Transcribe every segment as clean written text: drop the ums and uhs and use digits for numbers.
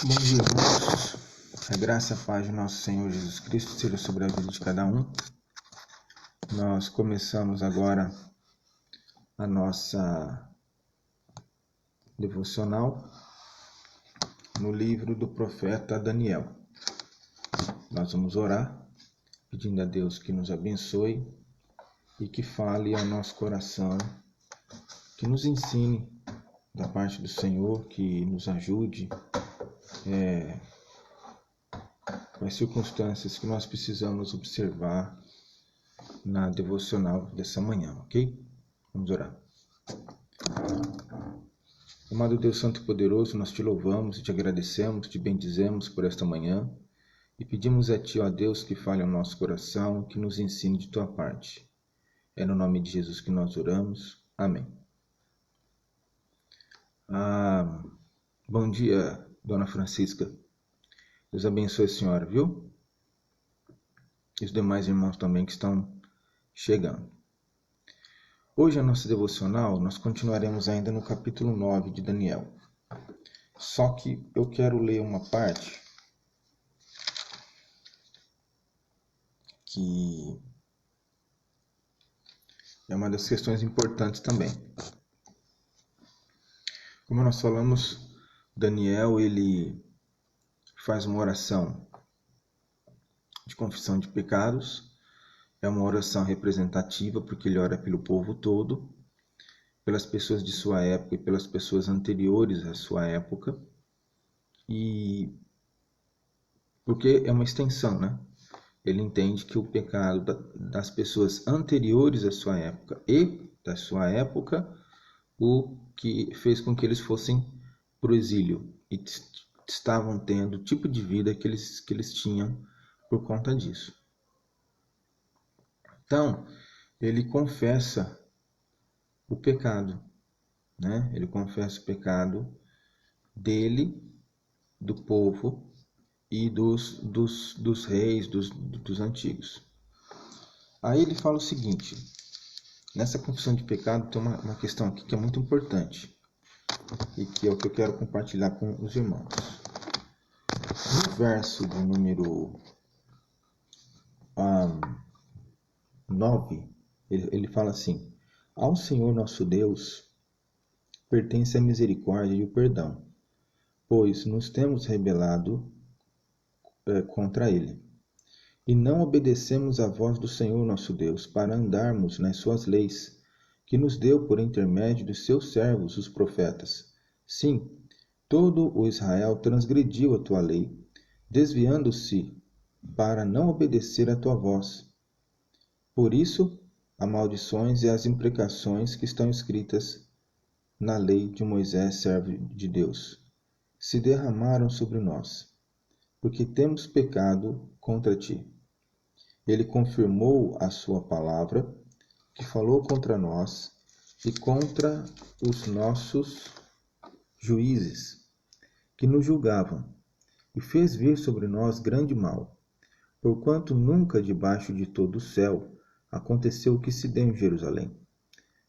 Bom dia, irmãos. A graça e a paz do nosso Senhor Jesus Cristo seja sobre a vida de cada um. Nós começamos agora a nossa devocional no livro do profeta Daniel. Nós vamos orar, pedindo a Deus que nos abençoe e que fale ao nosso coração, que nos ensine da parte do Senhor, que nos ajude com as circunstâncias que nós precisamos observar na devocional dessa manhã, ok? Vamos orar. Amado Deus Santo e Poderoso, nós te louvamos e te agradecemos, te bendizemos por esta manhã e pedimos a ti, ó Deus, que fale ao nosso coração, que nos ensine de tua parte. É no nome de Jesus que nós oramos. Amém. Bom dia, Dona Francisca. Deus abençoe a senhora, viu? E os demais irmãos também que estão chegando. Hoje a nossa devocional, nós continuaremos ainda no capítulo 9 de Daniel. Só que eu quero ler uma parte que é uma das questões importantes também. Como nós falamos, Daniel, ele faz uma oração de confissão de pecados. É uma oração representativa, porque ele ora pelo povo todo, pelas pessoas de sua época e pelas pessoas anteriores à sua época. E porque é uma extensão, né? Ele entende que o pecado das pessoas anteriores à sua época e da sua época, o que fez com que eles fossem para o exílio e estavam tendo o tipo de vida que eles tinham por conta disso. Então, ele confessa o pecado, né? Ele confessa o pecado dele, do povo e dos reis, dos antigos. Aí ele fala o seguinte: nessa confissão de pecado tem uma questão aqui que é muito importante e que é o que eu quero compartilhar com os irmãos. No verso de número 9, ele fala assim: ao Senhor nosso Deus pertence a misericórdia e o perdão, pois nos temos rebelado contra ele, e não obedecemos à voz do Senhor nosso Deus, para andarmos nas suas leis, que nos deu por intermédio dos seus servos, os profetas. Sim, todo o Israel transgrediu a tua lei, desviando-se para não obedecer à tua voz. Por isso, as maldições e as imprecações que estão escritas na lei de Moisés, servo de Deus, se derramaram sobre nós, porque temos pecado contra ti. Ele confirmou a sua palavra, que falou contra nós e contra os nossos juízes, que nos julgavam, e fez vir sobre nós grande mal, porquanto nunca debaixo de todo o céu aconteceu o que se deu em Jerusalém.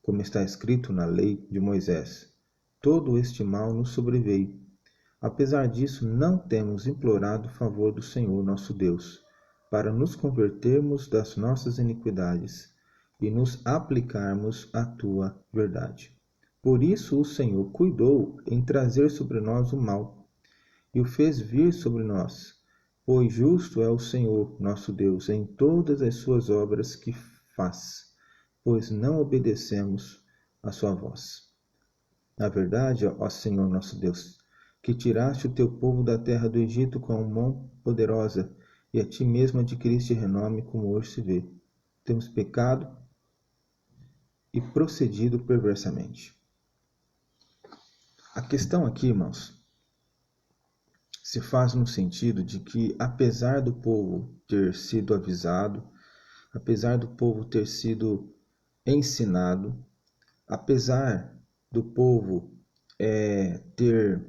Como está escrito na lei de Moisés, todo este mal nos sobreveio. Apesar disso, não temos implorado o favor do Senhor nosso Deus, para nos convertermos das nossas iniquidades e nos aplicarmos à tua verdade. Por isso o Senhor cuidou em trazer sobre nós o mal, e o fez vir sobre nós, pois justo é o Senhor nosso Deus em todas as suas obras que faz, pois não obedecemos à sua voz. Na verdade, ó Senhor nosso Deus, que tiraste o teu povo da terra do Egito com a mão poderosa, e a ti mesmo adquiriste renome, como hoje se vê. Temos pecado e procedido perversamente. A questão aqui, irmãos, se faz no sentido de que, apesar do povo ter sido avisado, apesar do povo ter sido ensinado, apesar do povo ter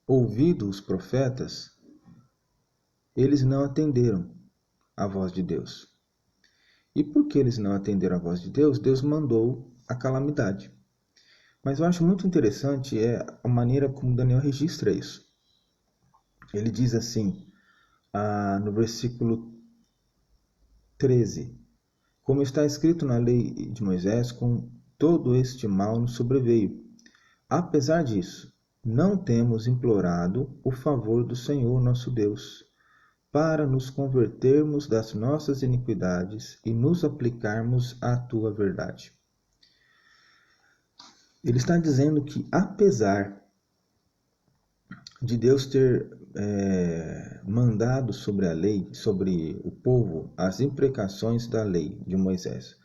ouvido os profetas, eles não atenderam à voz de Deus. E porque eles não atenderam à voz de Deus, Deus mandou a calamidade. Mas eu acho muito interessante a maneira como Daniel registra isso. Ele diz assim, no versículo 13: como está escrito na lei de Moisés, com todo este mal nos sobreveio. Apesar disso, não temos implorado o favor do Senhor nosso Deus, para nos convertermos das nossas iniquidades e nos aplicarmos à tua verdade. Ele está dizendo que, apesar de Deus ter mandado sobre a lei, sobre o povo, as imprecações da lei de Moisés.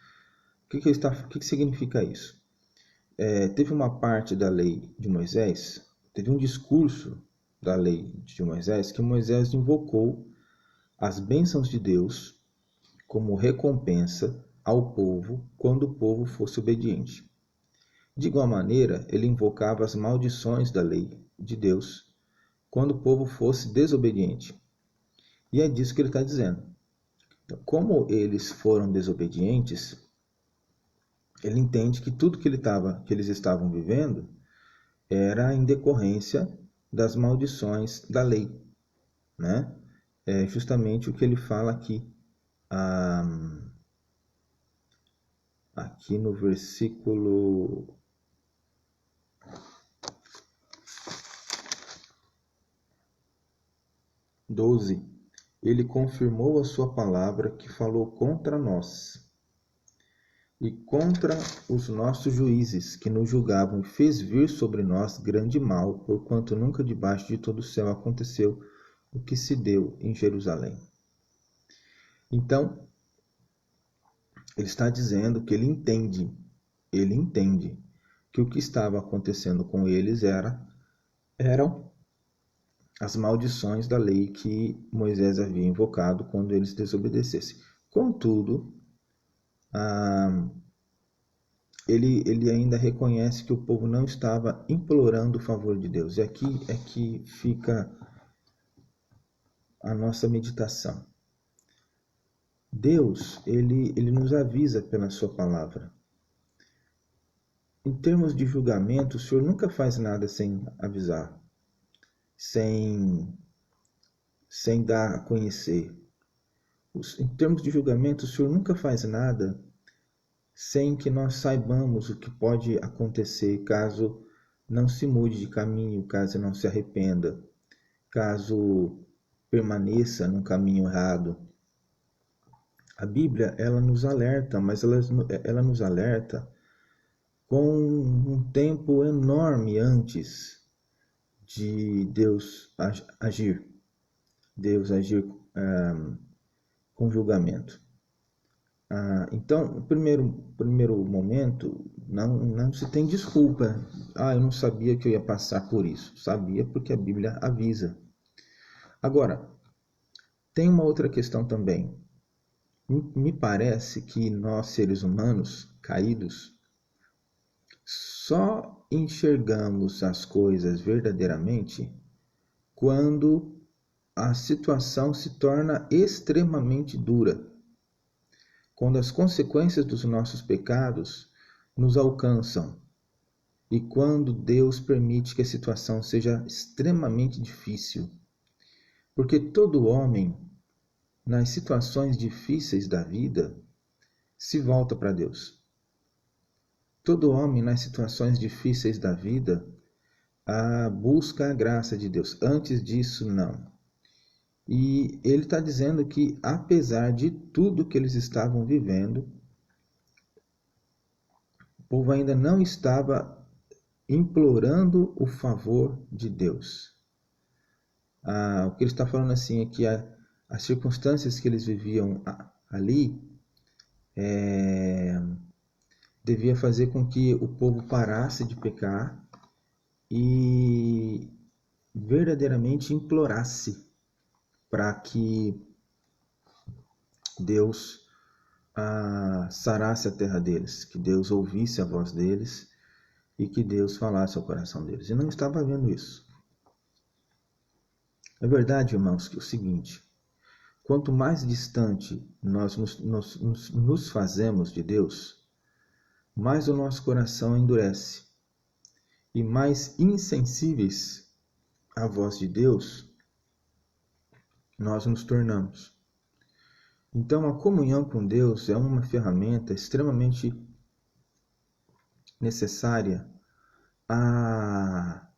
O que significa isso? Teve uma parte da lei de Moisés, teve um discurso da lei de Moisés, que Moisés invocou as bênçãos de Deus como recompensa ao povo quando o povo fosse obediente. De igual maneira, ele invocava as maldições da lei de Deus quando o povo fosse desobediente. E é disso que ele está dizendo. Então, como eles foram desobedientes, ele entende que tudo que eles estavam vivendo era em decorrência das maldições da lei, né? É justamente o que ele fala aqui, aqui no versículo 12. Ele confirmou a sua palavra que falou contra nós e contra os nossos juízes que nos julgavam, e fez vir sobre nós grande mal, porquanto nunca debaixo de todo o céu aconteceu o que se deu em Jerusalém. Então, ele está dizendo que ele entende que o que estava acontecendo com eles eram as maldições da lei que Moisés havia invocado quando eles desobedecessem. Contudo, ele ainda reconhece que o povo não estava implorando o favor de Deus. E aqui é que fica a nossa meditação. Deus, ele nos avisa pela sua palavra. Em termos de julgamento, o Senhor nunca faz nada sem avisar, sem dar a conhecer. Em termos de julgamento, o Senhor nunca faz nada sem que nós saibamos o que pode acontecer caso não se mude de caminho, caso não se arrependa, caso permaneça num caminho errado. A Bíblia, ela nos alerta, mas ela nos alerta com um tempo enorme antes de Deus agir. Deus agir com julgamento. Então, no primeiro momento, não se tem desculpa. Eu não sabia que eu ia passar por isso. Sabia porque a Bíblia avisa. Agora, tem uma outra questão também. Me parece que nós, seres humanos caídos, só enxergamos as coisas verdadeiramente quando a situação se torna extremamente dura. Quando as consequências dos nossos pecados nos alcançam e quando Deus permite que a situação seja extremamente difícil. Porque todo homem, nas situações difíceis da vida, se volta para Deus. Todo homem, nas situações difíceis da vida, busca a graça de Deus. Antes disso, não. E ele está dizendo que, apesar de tudo que eles estavam vivendo, o povo ainda não estava implorando o favor de Deus. O que ele está falando assim é que as circunstâncias que eles viviam ali devia fazer com que o povo parasse de pecar e verdadeiramente implorasse para que Deus sarasse a terra deles, que Deus ouvisse a voz deles e que Deus falasse ao coração deles. E não estava vendo isso. É verdade, irmãos, que é o seguinte: quanto mais distante nós nos fazemos de Deus, mais o nosso coração endurece. e mais insensíveis à voz de Deus nós nos tornamos. Então, a comunhão com Deus é uma ferramenta extremamente necessária à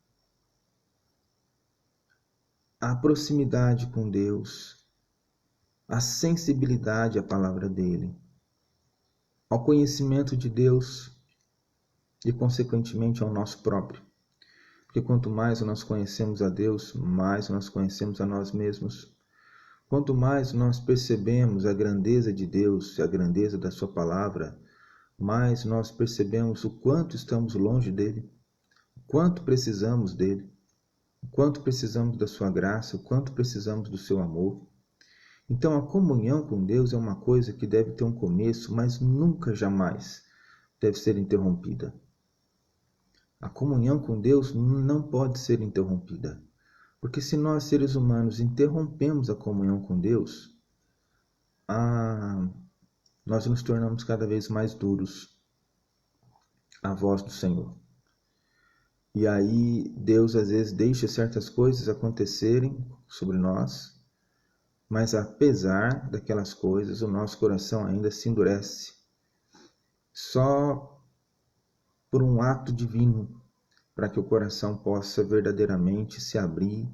proximidade com Deus, à sensibilidade à palavra dele, ao conhecimento de Deus e, consequentemente, ao nosso próprio. Porque quanto mais nós conhecemos a Deus, mais nós conhecemos a nós mesmos. Quanto mais nós percebemos a grandeza de Deus e a grandeza da sua palavra, mais nós percebemos o quanto estamos longe dele, o quanto precisamos dele, o quanto precisamos da sua graça, o quanto precisamos do seu amor. Então a comunhão com Deus é uma coisa que deve ter um começo, mas nunca, jamais deve ser interrompida. A comunhão com Deus não pode ser interrompida. Porque se nós, seres humanos, interrompemos a comunhão com Deus, nós nos tornamos cada vez mais duros à voz do Senhor. E aí Deus às vezes deixa certas coisas acontecerem sobre nós, mas apesar daquelas coisas, o nosso coração ainda se endurece. Só por um ato divino, para que o coração possa verdadeiramente se abrir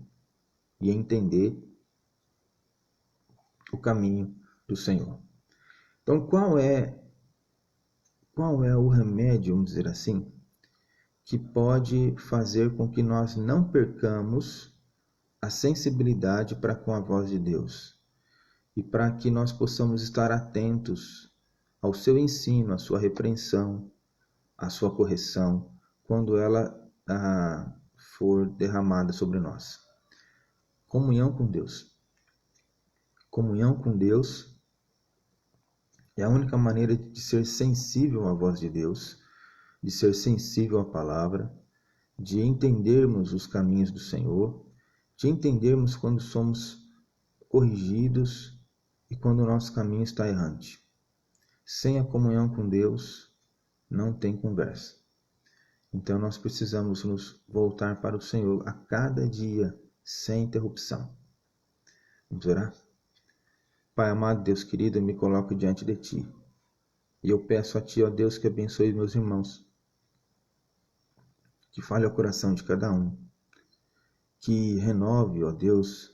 e entender o caminho do Senhor. Então, qual é o remédio, vamos dizer assim, que pode fazer com que nós não percamos a sensibilidade para com a voz de Deus e para que nós possamos estar atentos ao seu ensino, à sua repreensão, à sua correção, quando ela for derramada sobre nós? Comunhão com Deus. Comunhão com Deus é a única maneira de ser sensível à voz de Deus, de ser sensível à palavra, de entendermos os caminhos do Senhor, de entendermos quando somos corrigidos e quando o nosso caminho está errante. Sem a comunhão com Deus, não tem conversa. Então nós precisamos nos voltar para o Senhor a cada dia, sem interrupção. Vamos orar? Pai amado, Deus querido, eu me coloco diante de Ti. E eu peço a Ti, ó Deus, que abençoe meus irmãos. Que fale ao coração de cada um. Que renove, ó Deus,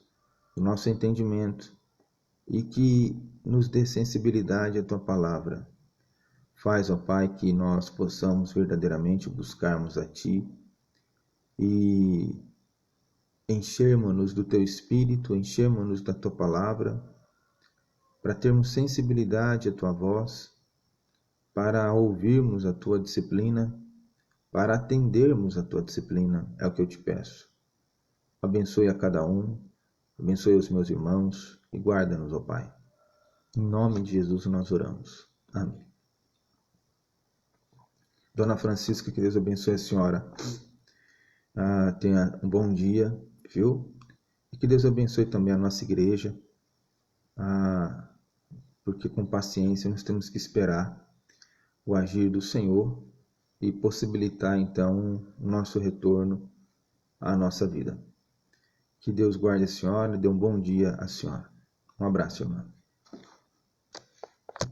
o nosso entendimento. E que nos dê sensibilidade à Tua palavra. Faz, ó Pai, que nós possamos verdadeiramente buscarmos a Ti e enchermos-nos do Teu Espírito, enchermos-nos da Tua palavra, para termos sensibilidade à Tua voz, para ouvirmos a Tua disciplina, para atendermos a Tua disciplina, é o que eu Te peço. Abençoe a cada um, abençoe os meus irmãos e guarda-nos, ó Pai. Em nome de Jesus nós oramos. Amém. Dona Francisca, que Deus abençoe a senhora. Tenha um bom dia, viu? E que Deus abençoe também a nossa igreja, porque com paciência nós temos que esperar o agir do Senhor e possibilitar então o nosso retorno à nossa vida. Que Deus guarde a senhora e dê um bom dia à senhora. Um abraço, irmã.